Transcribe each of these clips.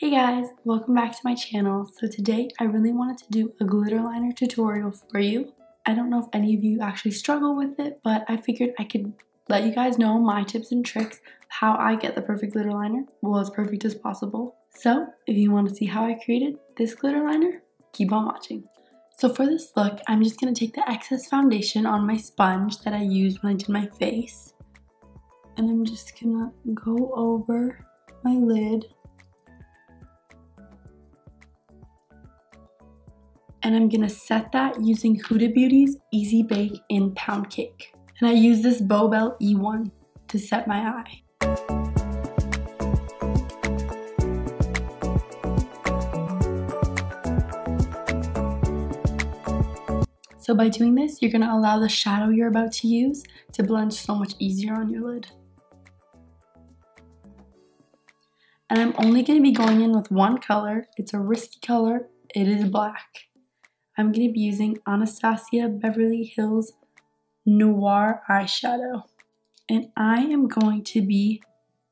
Hey guys, welcome back to my channel. So today I really wanted to do a glitter liner tutorial for you. I don't know if any of you actually struggle with it, but I figured I could let you guys know my tips and tricks, how I get the perfect glitter liner, well as perfect as possible. So if you want to see how I created this glitter liner, keep on watching. So for this look, I'm just going to take the excess foundation on my sponge that I used when I did my face. And I'm just going to go over my lid. And I'm gonna set that using Huda Beauty's Easy Bake in Pound Cake. And I use this Beaut Belle E1 to set my eye. So by doing this, you're gonna allow the shadow you're about to use to blend so much easier on your lid. And I'm only gonna be going in with one color. It's a risky color, it is black. I'm going to be using Anastasia Beverly Hills Noir eyeshadow. And I am going to be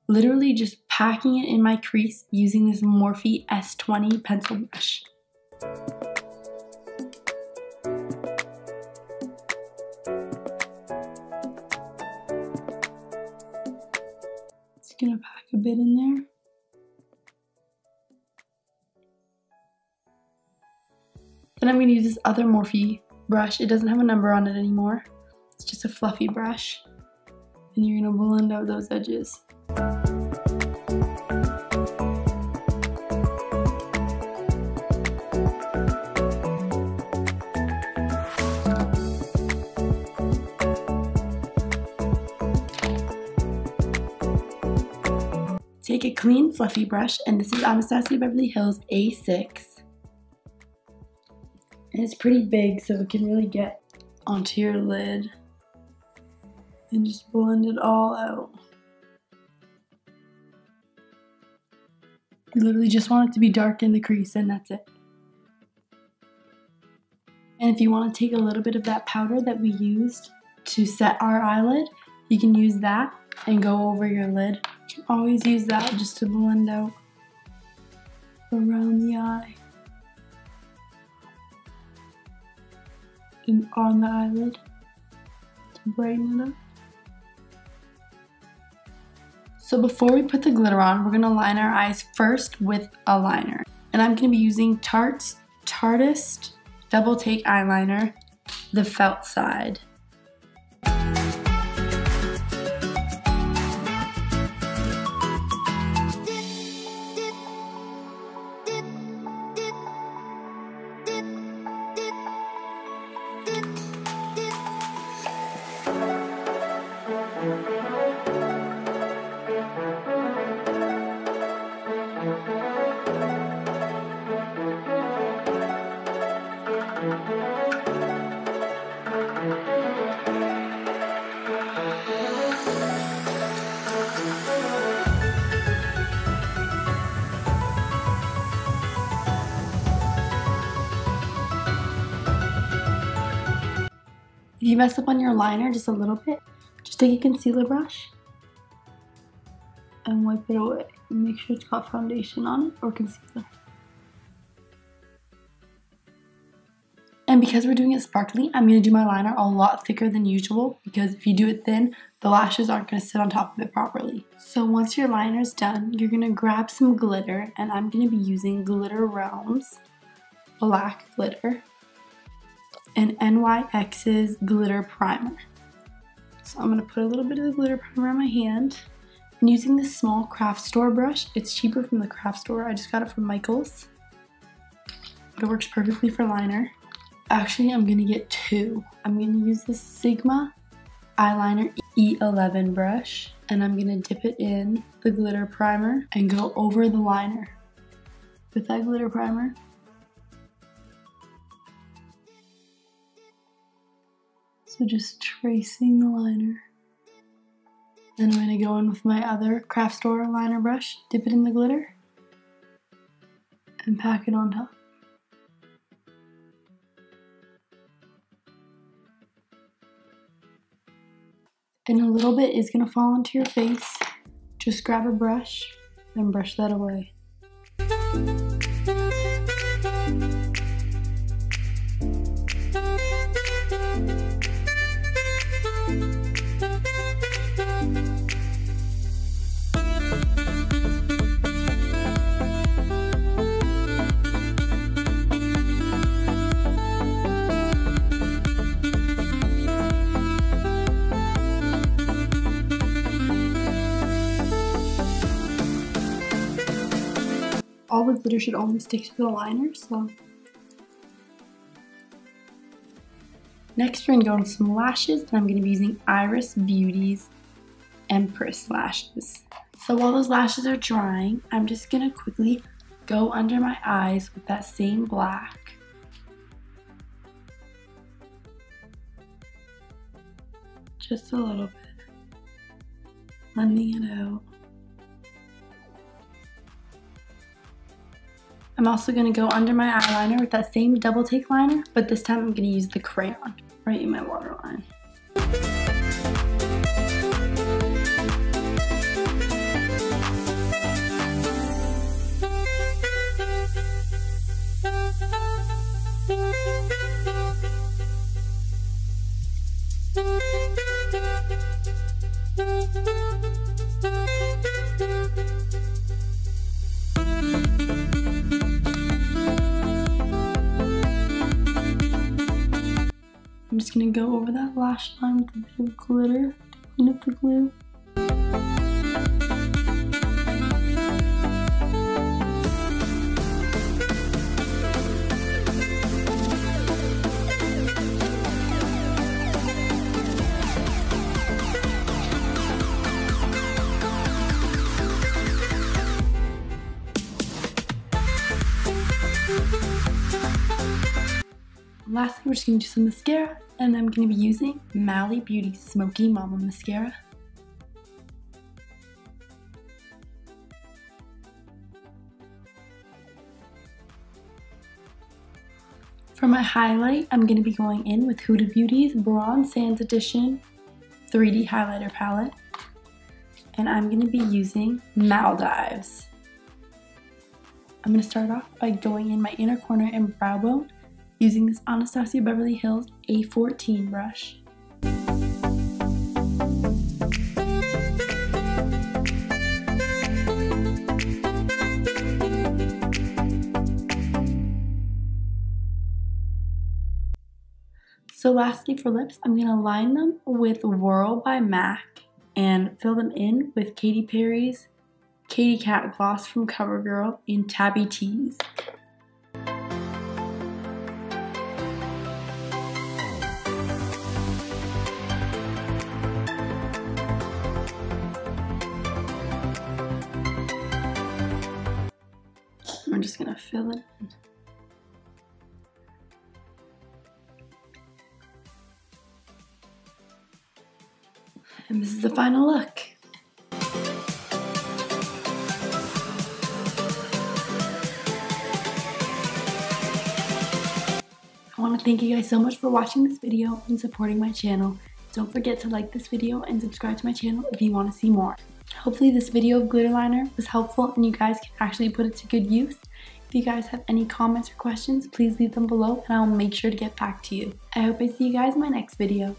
literally just packing it in my crease using this Morphe S20 pencil brush. Just going to pack a bit in there. Then I'm going to use this other Morphe brush. It doesn't have a number on it anymore. It's just a fluffy brush. And you're going to blend out those edges. Take a clean fluffy brush, and this is Anastasia Beverly Hills A6. And it's pretty big, so it can really get onto your lid. And just blend it all out. You literally just want it to be dark in the crease, and that's it. And if you want to take a little bit of that powder that we used to set our eyelid, you can use that and go over your lid. You can always use that just to blend out around the eye. And on the eyelid to brighten it up. So before we put the glitter on, we're going to line our eyes first with a liner. And I'm going to be using Tarteist Double Take eyeliner, the felt side. If you mess up on your liner just a little bit, just take a concealer brush and wipe it away. Make sure it's got foundation on it or concealer. And because we're doing it sparkly, I'm going to do my liner a lot thicker than usual, because if you do it thin, the lashes aren't going to sit on top of it properly. So once your liner's done, you're going to grab some glitter, and I'm going to be using Glitter Realms black glitter and NYX's glitter primer. So I'm going to put a little bit of the glitter primer on my hand, and using this small craft store brush. It's cheaper from the craft store. I just got it from Michael's, but it works perfectly for liner. Actually, I'm going to get two. I'm going to use this Sigma eyeliner E11 brush, and I'm going to dip it in the glitter primer and go over the liner with that glitter primer. So just tracing the liner. Then I'm going to go in with my other craft store liner brush, dip it in the glitter, and pack it on top. And a little bit is going to fall onto your face. Just grab a brush and brush that away. all the glitter should only stick to the liner, so. Next, we're gonna go on some lashes, and I'm gonna be using EyerisBeauty's Empress lashes. So while those lashes are drying, I'm just gonna quickly go under my eyes with that same black. Just a little bit. Blending it out. I'm also going to go under my eyeliner with that same double take liner, but this time I'm going to use the crayon right in my waterline. I'm just going to go over that lash line with a bit of glitter to clean up the glue. Lastly, we're just going to do some mascara, and I'm going to be using Beauty Beauty Smoky Mama Mascara. For my highlight, I'm going to be going in with Huda Beauty's Bronze Sands Edition 3D Highlighter Palette, and I'm going to be using Maldives. I'm going to start off by going in my inner corner and brow bone, using this Anastasia Beverly Hills A14 brush. So lastly for lips, I'm going to line them with Whirl by MAC and fill them in with Katy Perry's Katy Cat Gloss from Covergirl in Tabby Tease. I'm just gonna fill it in. And this is the final look. I want to thank you guys so much for watching this video and supporting my channel. Don't forget to like this video and subscribe to my channel if you want to see more. Hopefully this video of glitter liner was helpful and you guys can actually put it to good use. If you guys have any comments or questions, please leave them below and I'll make sure to get back to you. I hope I see you guys in my next video.